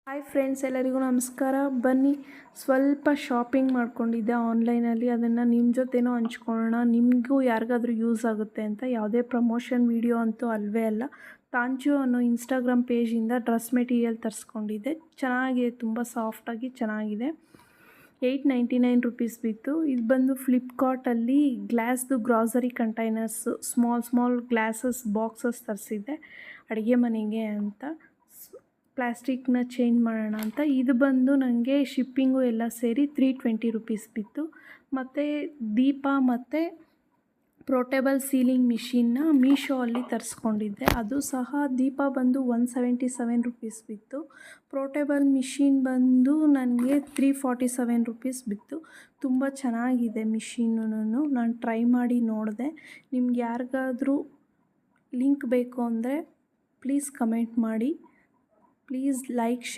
Hi friends, ಎಲ್ಲರಿಗೂ ನಮಸ್ಕಾರ. ಬನ್ನಿ, ಸ್ವಲ್ಪ ಶಾಪಿಂಗ್ ಮಾಡ್ಕೊಂಡಿದ್ದೆ ಆನ್ಲೈನಲ್ಲಿ. ಅದನ್ನು ನಿಮ್ಮ ಜೊತೆನೂ ಹಂಚ್ಕೊಳ್ಳೋಣ. ನಿಮಗೂ ಯಾರಿಗಾದ್ರೂ ಯೂಸ್ ಆಗುತ್ತೆ ಅಂತ. ಯಾವುದೇ ಪ್ರಮೋಷನ್ ವಿಡಿಯೋ ಅಂತೂ ಅಲ್ಲವೇ ಅಲ್ಲ. ತಾಂಚು ಅನ್ನೋ ಇನ್ಸ್ಟಾಗ್ರಾಮ್ ಪೇಜಿಂದ ಡ್ರೆಸ್ ಮೆಟೀರಿಯಲ್ ತರಿಸ್ಕೊಂಡಿದ್ದೆ. ಚೆನ್ನಾಗಿದೆ, ತುಂಬ ಸಾಫ್ಟಾಗಿ ಚೆನ್ನಾಗಿದೆ. 899 ರುಪೀಸ್ ಬಿತ್ತು. ಇದು ಬಂದು ಫ್ಲಿಪ್ಕಾರ್ಟಲ್ಲಿ ಗ್ಲಾಸ್ದು grocery containers, small glasses boxes ತರಿಸಿದ್ದೆ ಅಡುಗೆ ಮನೆಗೆ ಅಂತ. ಪ್ಲಾಸ್ಟಿಕ್ನ ಚೇಂಜ್ ಮಾಡೋಣ ಅಂತ. ಇದು ಬಂದು ನನಗೆ ಶಿಪ್ಪಿಂಗು ಎಲ್ಲ ಸೇರಿ 320 ರುಪೀಸ್ ಬಿತ್ತು. ಮತ್ತು ದೀಪ ಮತ್ತು ಪೋರ್ಟೇಬಲ್ ಸೀಲಿಂಗ್ ಮಿಷಿನ್ನ ಮೀಶೋ ಅಲ್ಲಿ ತರಿಸ್ಕೊಂಡಿದ್ದೆ. ಅದು ಸಹ ದೀಪ ಬಂದು 177 ರುಪೀಸ್ ಬಿತ್ತು. ಪೋರ್ಟೇಬಲ್ ಮಿಷಿನ್ ಬಂದು ನನಗೆ 347 ರುಪೀಸ್ ಬಿತ್ತು. ತುಂಬ ಚೆನ್ನಾಗಿದೆ ಮಿಷಿನ್ನು. ನಾನು ಟ್ರೈ ಮಾಡಿ ನೋಡಿದೆ. ನಿಮ್ಗೆ ಯಾರಿಗಾದ್ರೂ ಲಿಂಕ್ ಬೇಕು ಅಂದರೆ ಪ್ಲೀಸ್ ಕಮೆಂಟ್ ಮಾಡಿ. Please like, share.